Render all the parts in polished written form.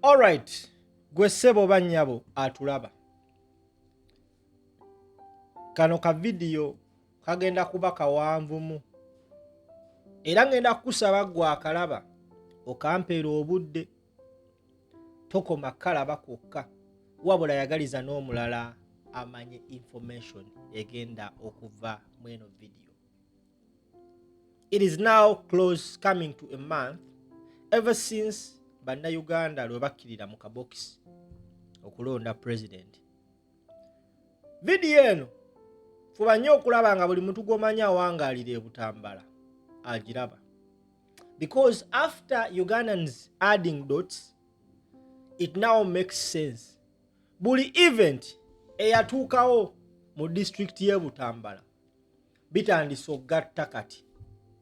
All right, gwe ssebo bannyabo atulaba. Kano ka video kagenda kuba kawanvumu. Era ngenda kukusaba gwe akalaba okampeera obudde. Tokoma kalaba kokka. Wabula yagaliza n'omulala amanye information egenda okuva mweno video. It is now close coming to a month ever since Bannayuganda lwe bakkirira mu kabokisi okulonda president. Video eno fuba nnyo okulaba nga buli muntu gw'omanya awangaalira e Butambala agiraba. Because after Ugandans adding dots, it now makes sense. Buli event eyatuukawo mu district y'e Butambala bitandise okugatta kati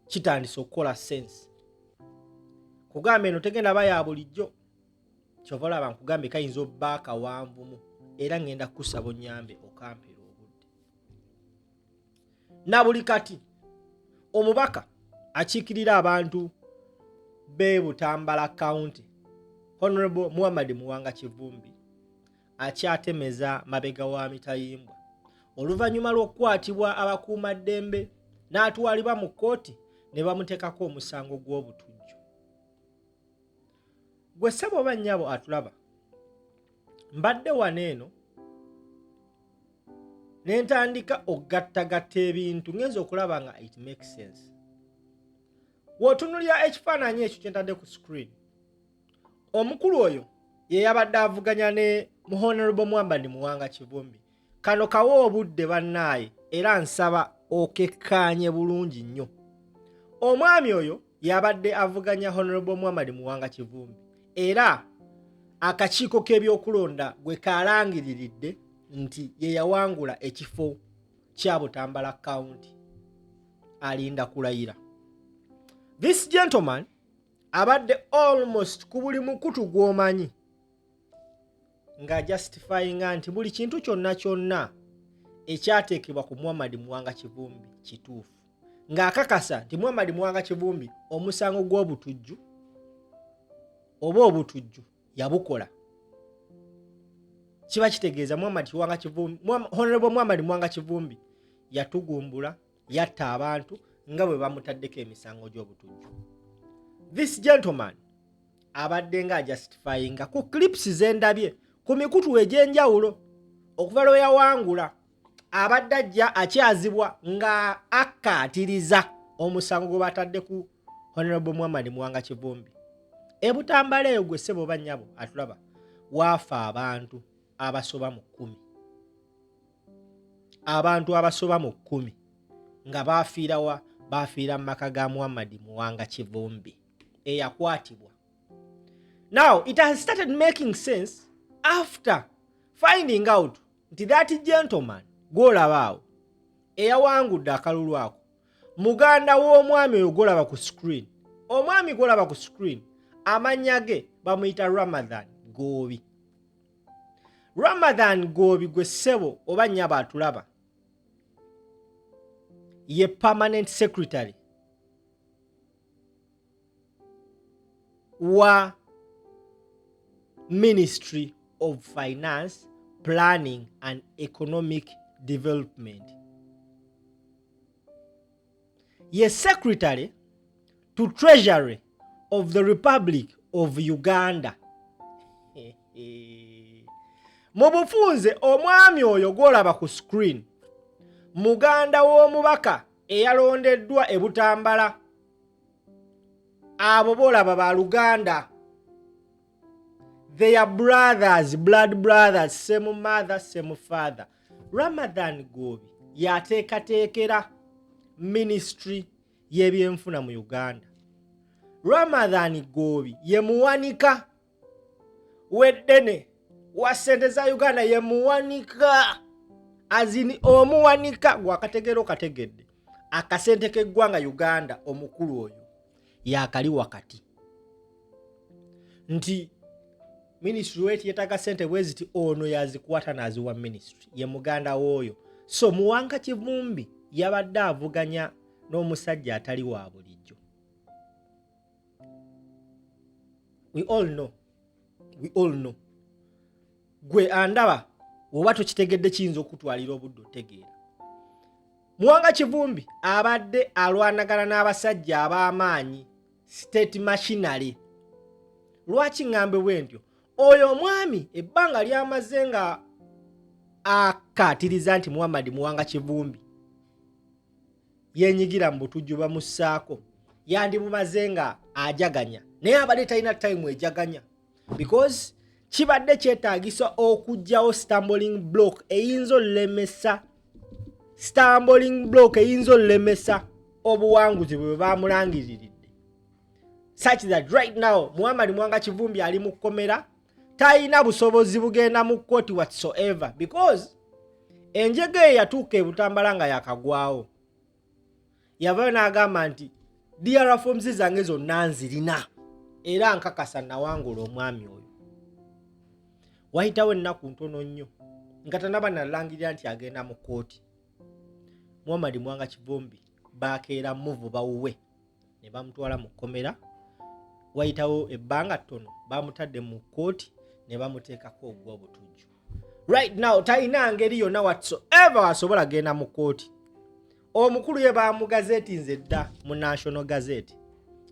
kitandise okukola sense. Kugamba eno tegenda ba ya bulijjo. Kyova olaba nkugambe kayinza obba akawanvumu era ngenda kukusaba onnyambe okampeera obudde. Na buli kati omubaka akiikirira abantu b'e Butambala County Honorable Muwanga Kivumbi akyatemeza mabega wa mitayimbwa oluvannyuma lw'okukwatibwa abakuumaddembe n'atwalibwa mu kkooti ne bamuteekako omusango gw'obutujju. Gwe ssebo bannyabo atulaba, mbadde wano eno ne ntandika okugattagatta ebintu ngenza okulaba nga it makes sense. W'otunuulira ekifaananyi ekyo kye ntadde ku screen, omukulu oyo ye yabadde avuganya ne Honorable Muwanga Kivumbi. Kano kawa obudde bannaaye era nsaba okekkaanye bulungi nnyo. Omwami oyo yabadde avuganya Honorable Muwanga Kivumbi era akakiiko k'ebyokulonda gwe kalangiriridde nti ye yawangula ekifo kya Butambala County alinda kulayira. This gentleman abadde almost ku buli mukutu gw'omanyi nga justifyinga nti buli kintu kyonna ekyateekebwa ku Muwanga Kivumbi kituufu, ng'akakasa nti Muwanga Kivumbi omusango gw'obutujju oba obutujju yabukola. Kiba kitegeeza Honorable Muwanga Kivumbi yatugumbula, yatta abantu nga bwe bamutaddeko emisango gy'obutujju. This gentleman abadde nga justifyinga ku clips z'endabye ku mikutu egy'enjawulo okuva lwe yawangula abadde ajja akyazibwa nga akkaatiriza omusango gwe batadde ku Honorable Muwanga Kivumbi. E Butambala eyo gwe ssebo bannyabo atulaba waafa abantu abasoba mu 10. Abantu abasoba mu 10 nga baafiira mu maka ga Muwanga Kivumbi eyakwatibwa. Now it has started making sense after finding out nti that gentleman gw'olaba awo eyawangudde akalulu ako muganda w'omwami oyo gw'olaba ku screen. Omwami gw'olaba ku screen amannya ge bamuyita Ramadhan Gobi. Ramadhan Gobi gwe ssebo oba nnyabo atulaba ye permanent secretary wa Ministry of Finance, Planning and Economic Development. Ye secretary to Treasury of the Republic of Uganda. Mu bufunze omwami oyo gw'olaba ku screen muganda w'omubaka eyalondeddwa e Butambala. Abo boolaba ba Luganda. They are brothers, blood brothers, same mother, same father. Ramadhan Gobi yateekateekera ministry y'ebyenfuna mu Uganda. Ramadhan Gobi ye muwanika weddene wa ssente za Uganda, ye muwanika azini omuwanika gwakategero kategedde akasente k'eggwanga Uganda. Omukulu oyo yakali wakati nti ministry weti yetaga sente bweziti ono yazikwata naziwa ministry ye muganda woyo. So Muwanga Kivumbi yabadde avuganya n'omusajja atali wa bulijjo. We all know we all know. Gwe andaba oba tokitegedde kiyinza okutwalira obudde otegeera. Muwanga Kivumbi abadde alwanagana n'abasajja ab'amaanyi state machinery. Lwaki ngambe bwentyo? Oyo omwami ebbanga lyamaze nga akatiriza nti Muwanga Kivumbi yenyigira mu butujju bamussaako yandimumaze nga ajaganya, naye abadde talina time ejaganya because kibadde kyetaagisa okugyawo stumbling block eyinza olemesa obuwanguzi bwe bamulangiriridde, such that right now Muwanga Kivumbi ali mu kkomera, talina busobozi bugenda mu kkooti whatsoever because enjege yatuuka e Butambala nga yakagwawo. Yavayo n'agamba nti DR forms zange zonna nzirina era nkakasa nawangula omwami oyo. Wayitawo ennaku ntono nnyo nga tanaba nalangirira nti agenda mu kkooti. Muwanga Kivumbi bakeera muvu bawuwe ne bamutwala mu kkomera. Wayitawo ebbanga ttono bamutadde mu kkooti ne bamuteekako ogw'obutujju. Right now talina ngeri yonna whatsoever asobola genda mu kkooti. Omukulu ye bamugazeti nze dda mu National Gazette.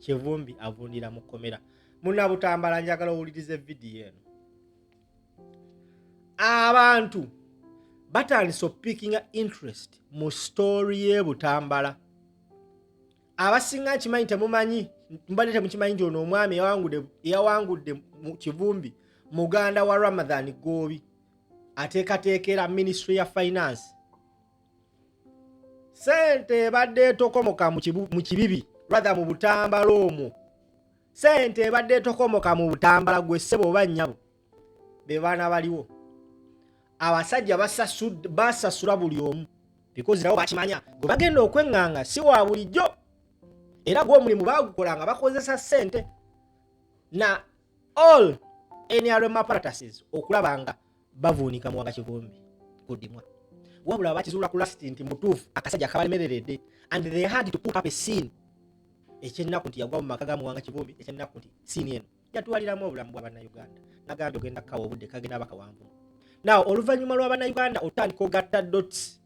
Kivumbi avundira mu kkomera. Muna Butambala njagala owulirize vidiyo eno. Abantu batandise picking interest mu story ye Butambala. Abasinga kimanyi temumanyi, mbadde temukimanyi nti ono omwami yawangudde mu Kivumbi muganda wa Ramadhan Gobi ateekateekera Ministry ya Finance. Sente badde tokomoka mu kibibi rather mu Butambala omwo. Sente badde tokomoka mu Butambala gwe ssebo oba nnyabo be baana baliwo. Abasajja basasula buli omu because nabo bakimanya gwe bagenda okwenganga si wa bulijjo era gwe omulimu bagukolanga bakozesa sente na all NRM apparatuses okulabanga bavuunika Muwanga Kivumbi kudimwa. Wabula bakizula ku last nti mutuufu akasajja kabalemereredde and they had to put up a scene. Ekyennaku nti yagwa mu maka ga Muwanga Kivumbi, ekyennaku nti scene eno yatwaliramu obulamu bw'Abannayuganda nagambye ogenda kawa obudde kagenda bakawanvu. Now oluvannyuma lw'Abannayuganda otandika ogatta dots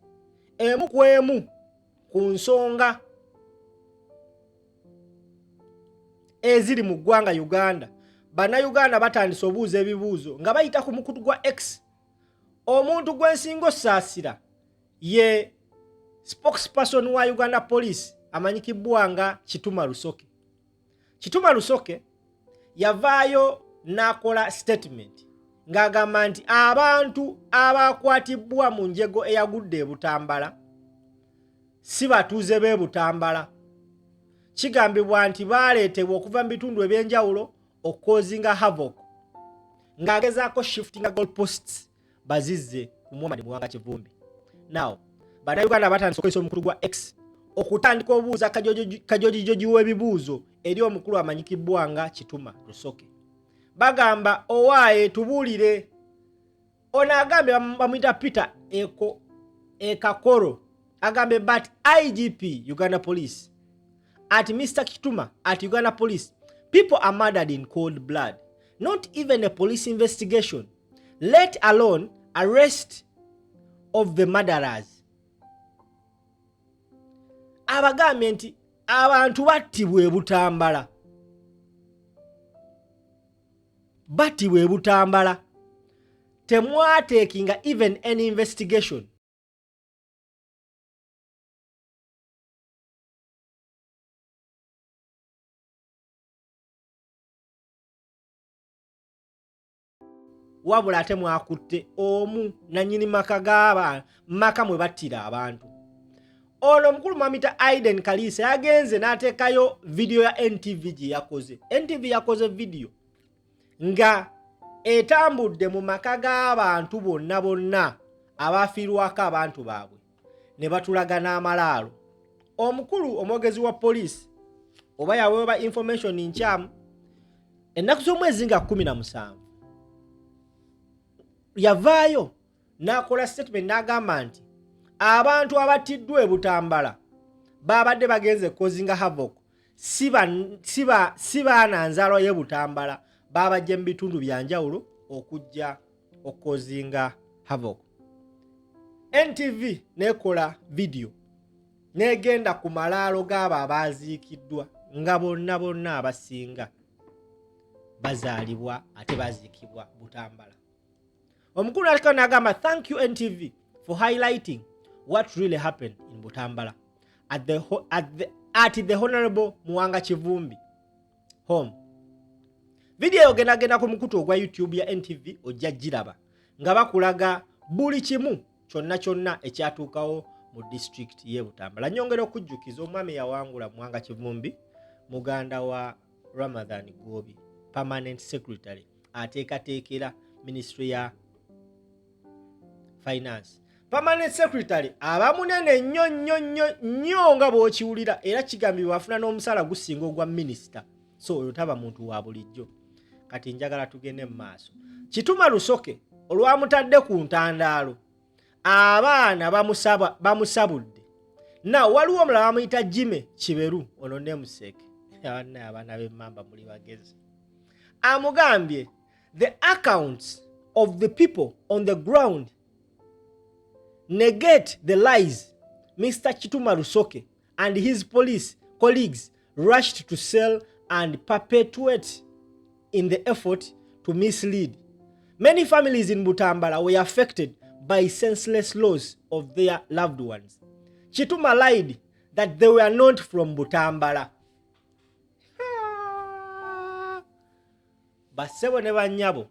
emu ku emu ku nsonga eziri mu ggwanga Uganda. Bannayuganda batandise obuuza ebibuuzo nga bayita ku mukutu gwa X. Omuntu gwensinga osaasira ye spokesperson wa Uganda Polisi amanyikibwa nga Rusoke. Rusoke yavaayo n'akola statement ng'agamba nti abantu abakwatibwa mu njego eyagudde e Butambala si batuuze b'e Butambala. Kigambibwa nti baaleetebwa okuva mu bitundu ebyenjawulo okukozinga havoc ng'agezaako shiftinga goalposts bazizze ku Muwanga Kivumbi. Now Bannayuganda batandise okozesa omukulu gwa X okutandika obuuza kajojijoji w'ebibuuzo eri omukulu amanyikibwa nga Rusoke. Bagamba owaaye tubuulire. Ono agambye bamuyita Peter Ekakoro agambye but IGP Uganda Police at Mr. Kituma at Uganda Police, people are murdered in cold blood. Not even a police investigation, let alone arrest of the murderers. Abagambye nti abantu battibwa e Butambala. Battibwa e Butambala. Temwateekinga even any investigation. Wabula ate mwakutte omu nanyini maka g'abantu maka mwe battira abantu. Ono mukulu mamita Aiden Kalisa yagenze n'ateekayo video ya NTV gye yakoze. NTV yakoze video nga etambudde mu maka g'abantu bonna abafiirwako abantu baabwe ne batulaga n'amalaalo. Omukulu omwogezi wa polisi oba yaweebwa information nkyamu ennaku z'omwezi nga 17 yavaayo n'akola statement n'agamba nti abantu abattiddwa e Butambala babadde bagenze kozinga havoc si baana nzaalwa y'e Butambala babajja mu bitundu byanjawulo okujja okukozinga havoc. NTV nekola video negenda ku malaalo g'abo abaziikiddwa nga bonna abasinga bazaalibwa ate baziikibwa Butambala. Omukulu aliko n'agamba thank you NTV for highlighting what really happened in Butambala at the Honorable Muwanga Kivumbi home. Video ogenda ku mukutu ogwa YouTube ya NTV ojja giraba nga bakulaga buli kimu kyonna ekyatuukawo mu district ye Butambala. Nyongera okujjukiza omwami yawangula Muwanga Kivumbi muganda wa Ramadhan Bobi, permanent secretary ateekateekera ministry ya finance. Permanent secretary abamunene nnyo nga bw'okiwulira era kigambibwa afuna n'omusala gusinga ogwa minister. So oyo taba muntu wa bulijjo. Kati njagala tugende mu maaso. Kituma Rusoke olwamutadde ku Kuntandaalo abaana bamusabudde. Na waliwo omulala bamuyita Jime Kiberu ono ne Museke. Abaana b'emmamba muli bagezi. Amugambye the accounts of the people on the ground negate the lies Mr. Kituma Rusoke and his police colleagues rushed to sell and perpetuate in the effort to mislead. Many families in Butambala were affected by senseless loss of their loved ones. Kituma lied that they were not from Butambala. Basebo ne banyabo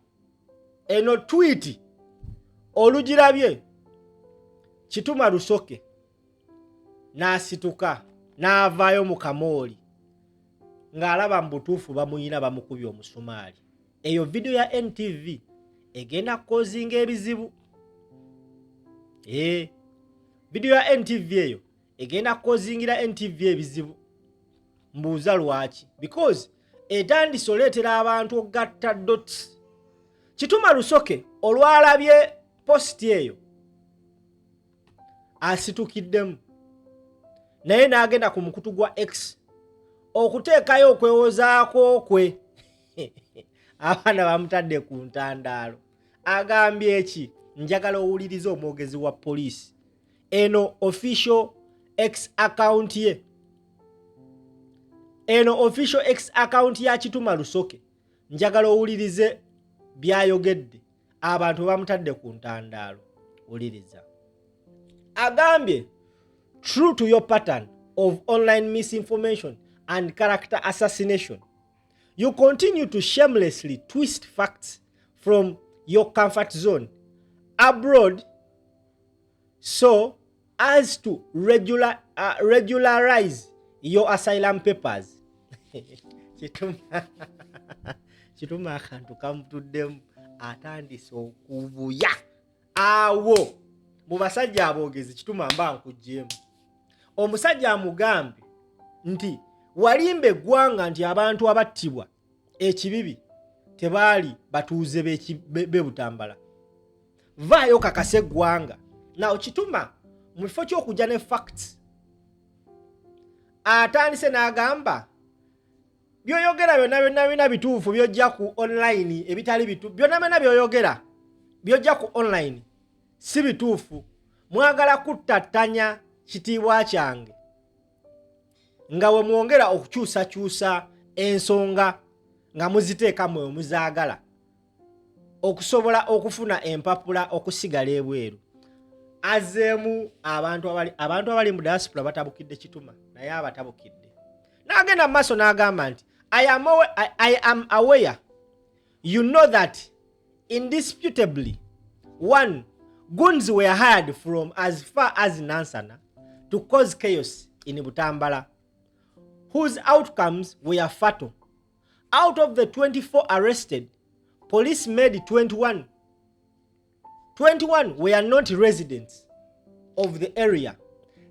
eno tweet olugirabye Kituma Rusoke n'asituka n'avaayo mu kamooli ng'alaba mbutuufu bamuyina bamukubye omusumaali. Eyo video ya NTV egenda kukozinga ebizibu. Video ya NTV eyo egenda kukozingira NTV ebizibu. Mbuuza lwaki? Because etandise oleetera abantu ogatta dots. Kituma Rusoke olwalabye post eyo asitukiddemu naye n'agenda ku mukutu gwa X okuteekayo okwewozaako kwe. Abaana bamutadde ku Kuntandaalo. Agambye eki? Njagala owulirize omwogezi wa Polisi. Eno official X account ye. Eno official X account ya Kituma Rusoke. Njagala owulirize byayogedde abantu bamutadde ku Kuntandaalo. Wuliriza. Agambye true to your pattern of online misinformation and character assassination, you continue to shamelessly twist facts from your comfort zone abroad so as to regularize your asylum papers. Kituma akantu kamutuddemu atandise okuvuya awo mu basajja aboogezi. Kituma mba nkuggyemu. Omusajja amugambe nti walimba eggwanga nti abantu abattibwa ekibibi tebaali batuuze be Butambala. Vaayo kakase eggwanga. Naw Kituma mu kifo ky'okujja ne facts atandise n'agamba byoyogera byonna bituufu byojja ku online ebitali bituufu. Byonna byoyogera byojja ku online si bituufu. Mwagala kuttattanya kitiibwa kyange nga we mwongera okukyusakyusa ensonga nga muziteeka mwe muzaagala okusobola okufuna empapula okusigala ebweru. Azeemu abantu abali mu diaspora batabukidde Kituma naye abatabukidde. N'agenda mu maaso n'agamba nti I am aware you know that indisputably one, goons were hired from as far as Nansana to cause chaos in Butambala, whose outcomes were fatal. Out of the 24 arrested, police made 21. 21 were not residents of the area.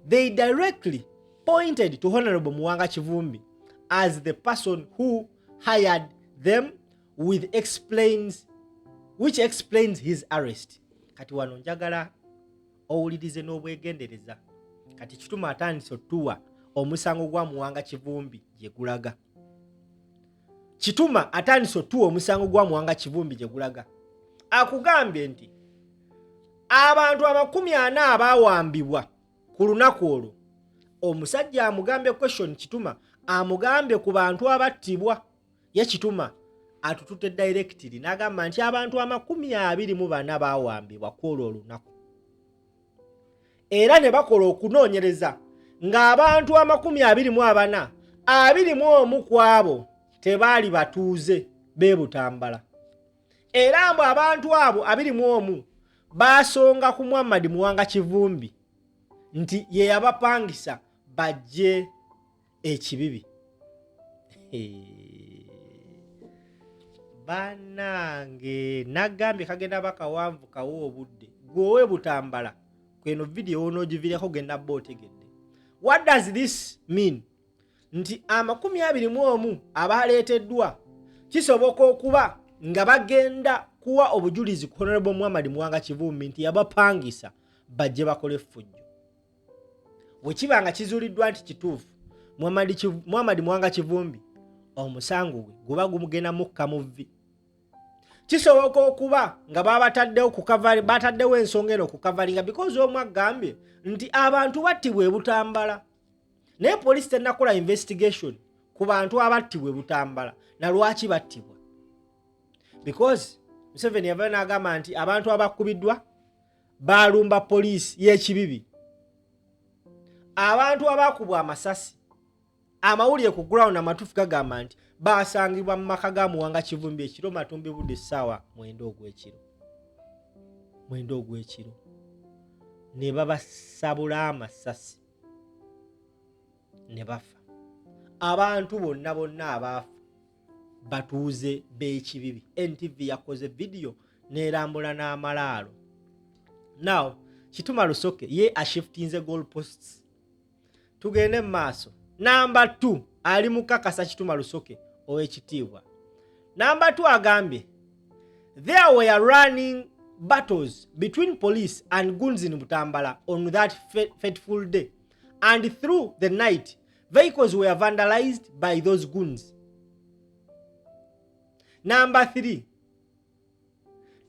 They directly pointed to Honorable Muwanga Kivumbi as the person who hired them, which explains his arrest. Kati wano njagala owulirize n'obwegendereza. Kati Kituma atandise otuwa omusango gwa Muwanga Kivumbi gye gulaga. Kituma atandise otuwa omusango gwa Muwanga Kivumbi gye gulaga. Akugambye nti abantu 40 abaawambibwa ku lunaku olwo. Omusajja amugambye question Kituma amugambye ku bantu abattibwa. Ye Kituma atutute directly n'agamba nti abantu 24 baawambibwa ku olwo olunaku. Era ne bakola okunoonyereza ng'abantu 24 21 ku abo tebaali batuuze b'e Butambala. Era mbu abantu abo 21 baasonga ku Muwanga Kivumbi nti ye yabapangisa bajje ekibibi. Banange nagambye kagenda bakawanvu kawo obudde gwowe Butambala kweno video onoogivireko genda bootegedde. What does this mean? Nti 21 abaleeteddwa kisoboka okuba nga bagenda kuwa obujulizi ku Honorable Muwanga Kivumbi nti yabapangisa bajje bakole effujjo. Wekiba nga kizuuliddwa nti kituufu Muwanga Kivumbi omusango gwe guba gumugenda mukka mu vvi. Kisoboka okuba nga babataddewo ku kavari bataddewo ensonga eno ku kavalinga because omu agambye nti abantu battibwa e Butambala. Naye police tennakola investigation ku bantu abattibwa e Butambala na lwaki battibwa. Because Museveni yava n'agamba nti abantu abakubiddwa baalumba poliisi y'ekibibi. Abantu abakubwa amasasi amawulire ku ground amatufu gagamba nti baasangibwa mu maka ga Muwanga Kivumbi ekiro Matumbi budde essaawa 9 ogw'ekiro ne babasabula amasasi ne bafa. Abantu bonna abaafa batuuze b'ekibibi. NTV yakoze video n'erambula n'amalaalo. Now Kituma Rusoke ye ashiftinze goalposts. Tugende mu maaso. Number 2 ali mukakasa Kituma Rusoke ow'ekitiibwa. Number 2 agambye there were running battles between police and goons in Butambala on that fateful day, and through the night vehicles were vandalized by those goons. Number 3,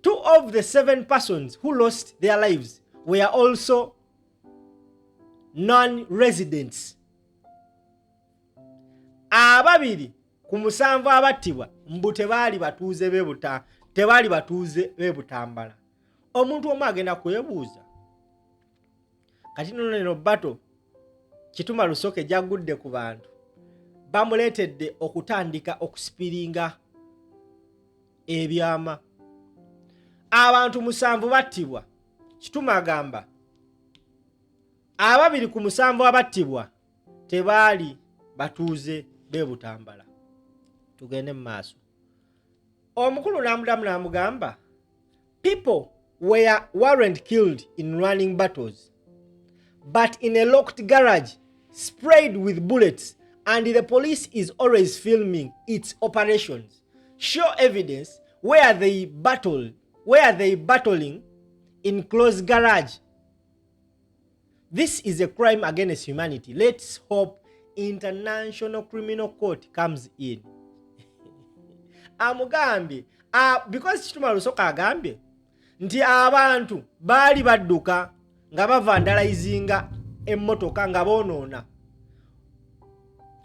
2 of the 7 persons who lost their lives were also non-residents. Ababiri ku 7 abattibwa mbu tebaali batuuze b'e Butambala. Omuntu omu agenda kwebuuza kati nno bato Kituma Rusoke gyagudde ku bantu bamuleetedde okutandika okusipiringa ebyama. Abantu 7 battibwa. Kituma agamba ababiri ku 7 abattibwa tebaali batuuze b'e Butambala. Tugende mu maaso. Omukulu n'amugamba people weren't killed in running battles, but in a locked garage sprayed with bullets, and the police is always filming its operations. Show evidence where they battling in closed garage. This is a crime against humanity. Let's hope International Criminal Court comes in. Amugambye because Kituma Rusoke agambye nti abantu baali badduka nga bavandalizinga emmotoka nga boonoona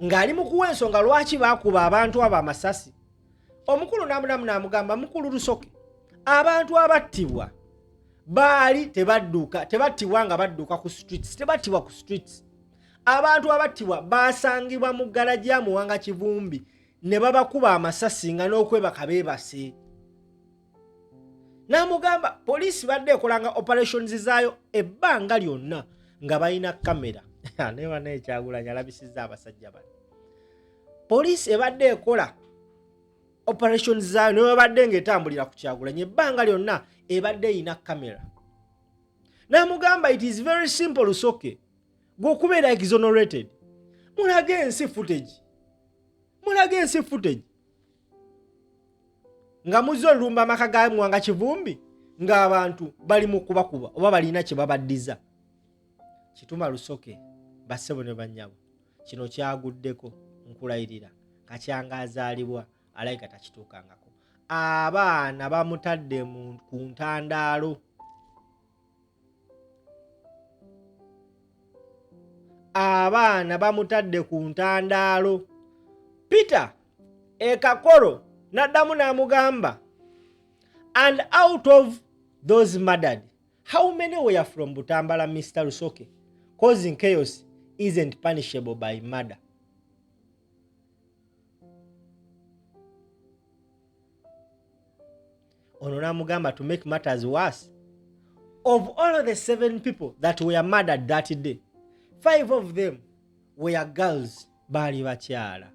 ng'ali mu kuwa ensonga lwaki baakuba abantu abo amasasi. Omukulu n'amugamba mukulu Rusoke abantu abattibwa baali tebattibwa nga badduka ku streets, tebattibwa ku streets. Abantu abattibwa baasangibwa mu garaji ya Muwanga Kivumbi ne babakuba amasasi nga n'okwebaka beebase. N'amugamba poliisi badde ekolanga operations zaayo ebbanga lyonna nga balina kamera. Newa n'ekyagulanya alabisizza abasajja bano. Poliisi ebadde ekola operations zaayo ne babadde ng'etambulira ku Kyagulanya ebbanga lyonna ebadde eyina kamera. N'amugamba it is very simple Rusoke. Gokubeera exonerated. Mulage ensi footage. Nga muzo lumba maka ga Muwanga Kivumbi nga abantu bali mu kubakuba oba balina kye babaddiza. Kituma Rusoke bassebo ne bannyabo kino kyaguddeko nkulayirira kakyanga azaalibwa alayika takituukangako. Abaana bamutadde mu Kuntandaalo. Abaana bamutadde ku Ntandaalo. Peter Ekakolo n'addamu n'amugamba, and out of those murdered, how many were from Butambala, Mr. Rusoke? Causing chaos isn't punishable by murder. Ono n'amugamba, to make matters worse, of all the 7 people that were murdered that day, 5 of them were girls, baali bakyala.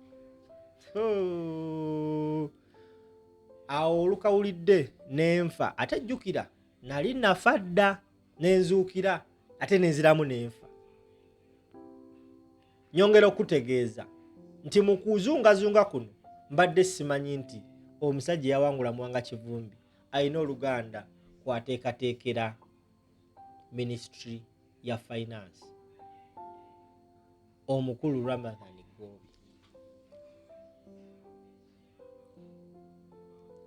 Awo olukawulidde n'enfa, ate jjukira nali nafa dda n'enzuukira ate n'enziramu n'enfa. Nyongera okutegeeza nti mu kuzungazunga kuno mbadde simanyi nti omusajja yawangula Muwanga Kivumbi alina oluganda kwateekateekera ministry ya finance, omukulu Ramadhan Bobi.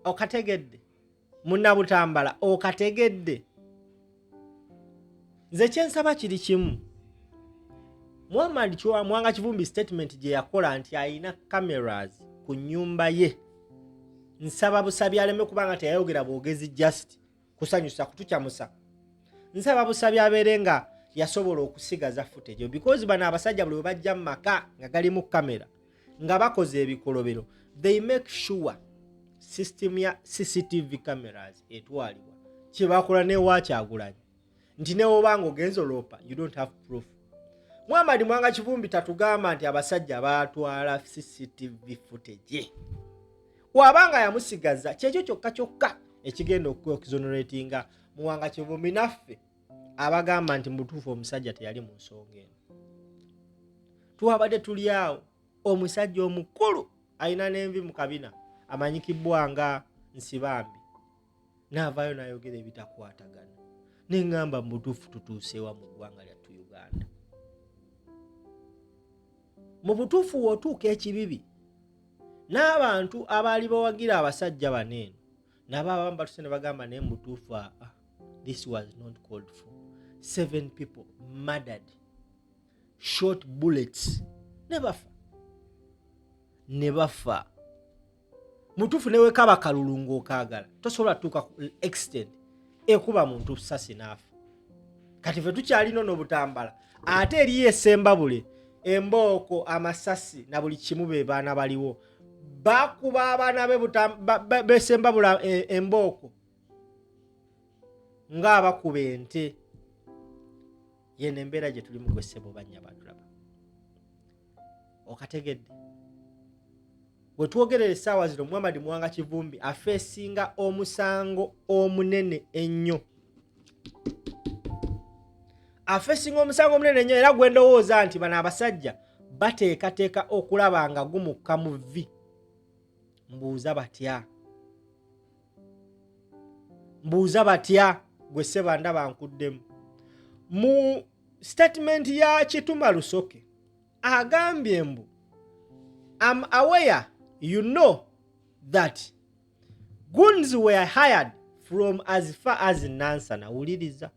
Okategedde munnabutambala, okategedde. Nze kyensaba kiri kimu, Muwanga Kivumbi statement gye yakola nti alina cameras ku nnyumba ye, nsaba busabi aleme kubanga teyayogera bwogezi just kusanyusa kutukyamusa. Nsaba busabi abeere nga yasobola okusigaza footage, because bano abasajja buli bajja mu maka nga galimu kamera nga bakoze ebikolobero, they make sure system ya CCTV cameras etwalibwa. Kyebakola ne Wakyagulanyi nti ne obanga ogenzo lopa, you don't have proof. Muwanga Kivumbi tatugamba nti abasajja batwala CCTV footage. Wabanga yamusigaza kyekyo kyokka ekigenda okuzoneratinga Muwanga Kivumbi naffe abagamba nti mutuufu omusajja teyali mu nsonga eno. Tuwabadde tuli awo, omusajja omukulu alina n'envi mu kabina amanyikibwa nga Nsibambi n'avaayo n'ayogera ebitakwatagana. N'engamba mu butuufu tutuusewa mu ggwanga lyattu Uganda. Mu butuufu wootuuka ekibibi n'abantu abaali bawagira abasajja baneeno nabo abamu batuse ne bagamba naye mu butuufu this was not called for. 7 people murdered, shot bullets, ne bafa. Mutuufu ne wekaba kalulu ng'okaagala tosobola tuuka ku extent ekuba muntu sasi n'afa. Kati ffe tukyalina n'obutambala ate eriyo essembabule, embooko, amasasi na buli kimu be baana baliwo. Bakuba abaana besembabula embooko ng'abakuba ente. Yene embeera gye tuli mu gwessebo bannya batulaba. Okategedde bwe twogerera essaawa zino Muwanga Kivumbi afeesinga omusango omunene ennyo. Afeesinga omusango omunene ennyo era gwe ndowooza nti bano abasajja bateekateeka okulaba nga gumukka mu vvi. Mbuuza batya gwe sseba ndaba nkuddemu. Mu statement ya Kituma Rusoke agambye mbu I'm aware you know that goons were hired from as far as Nansana. Uliriza.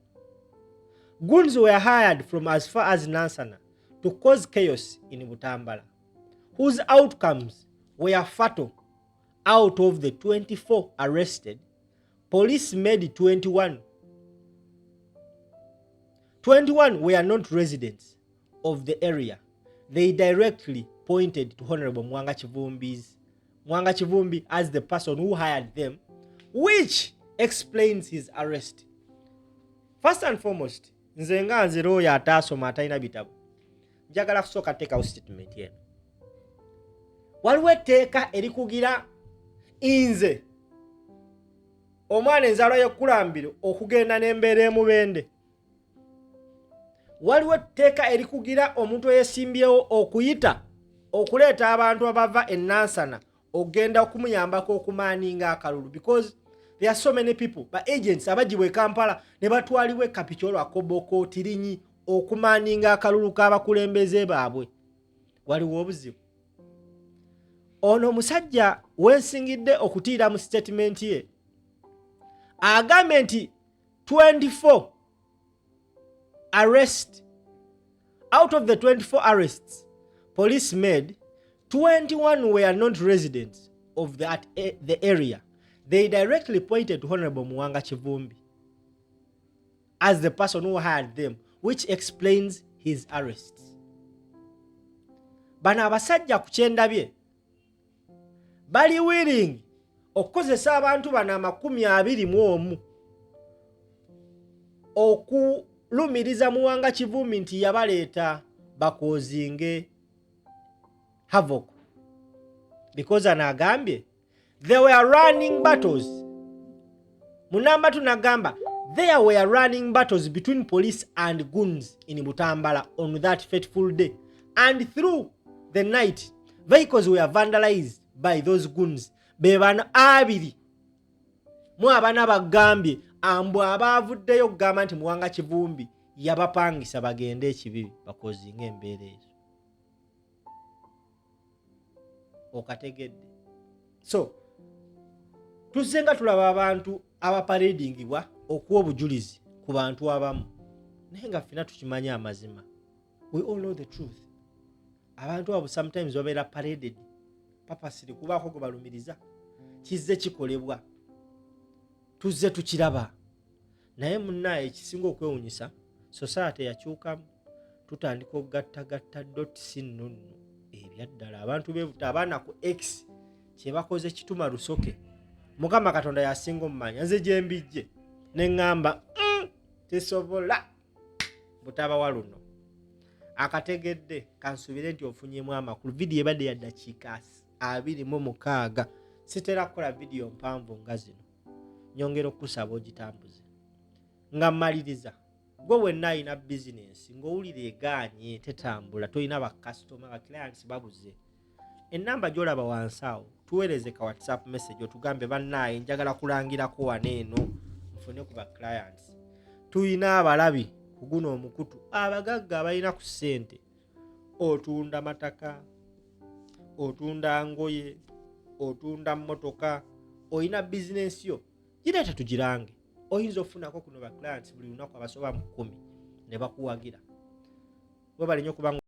Goons were hired from as far as Nansana to cause chaos in Butambala, whose outcomes were fatal. Out of the 24 arrested, police made 21. 21 were not residents of the area. They directly pointed to Honorable Muwanga Kivumbi as the person who hired them, which explains his arrest. First and foremost, nze nga nzero ya ataasoma atalina bitabo, njagala kusooka teekawo statement yeno. Waliwo etteeka erikugira nze omwana enzaalwa y'ekkulambiro okugenda n'embeera emubende. Waliwo etteeka erikugira omuntu eyesimbyewo okuyita okuleeta abantu abava e Nansana okugenda okumuyambako okumaaninga akalulu, because there are so many people ba agents abagibwa e Kampala ne batwalibwa e Kapicolo, Akoboko, Tirinyi okumaaninga akalulu k'abakulembeze baabwe. Waliwo obuzibu. ono musajja wensingidde okutiira mu statement ye agambye nti 24 arrests. Out of the 24 arrests police made, 21 were not residents of the area. They directly pointed to Honorable Muwanga Kivumbi as the person who hired them, which explains his arrests. Bano abasajja ku kyendabye bali willing okukozesa abantu bano 21 okulumiriza Muwanga Kivumbi nti yabaleeta bakozinge havoc, because anagambye they were running battles. Munamba tunagamba there were running battles between police and goons in Butambala on that fateful day, and through the night vehicles were vandalized by those goons. Bebano abiri mu abana bagambye ambu abavuddeyo okugamba nti Muwanga Kivumbi yabapangisa bagende ekibibi bakozinga embeera ezo. Okategedde. So tuzenga tulaba abantu abaparedingibwa okuwa obujulizi ku bantu abamu, naye nga ffena tukimanya amazima. We all know the truth. Abantu abo sometimes babeera paraded papasiri kubaako gwe balumiriza, kizze kikolebwa, tuzze tukiraba. Naye munnaye ekisinga okwewunyisa, society yakyukamu, tutandika okugattagatta dotisi nunnu ebyaddala. Abantu beebuta abaana ku X kye bakoze kituma Rusoke. Mukama Katonda yasinga omumanya, nze gye mbijje ne ŋŋamba tesobola butabawa luno. Akategedde kansubire nti ofunyemu amakulu. Vidiyo ebadde ya dakiika 26. Sitera kukola vidiyo mpanvu nga zino. Nyongera okusaba ogitambuze. Nga mmaliriza, gwe wenna alina bizinensi ng'owulira egaanye tetambula, tolina bakasitoma ba clients babuze, ennamba gy'olaba wansi awo tuweereze ka WhatsApp message otugambe bannaaye njagala kulangirako wano eno nfune ku ba clients. Tuyina abalabi ku guno omukutu abagagga abalina ku ssente. Otunda mataka, otunda ngoye, otunda mmotoka, oyina bizinensi yo gireeta tugirange. Oyinza ofunako kuno ba clients buli lunaku abasoba mu 10 ne bakuwagira. Weebale nnyo kubanga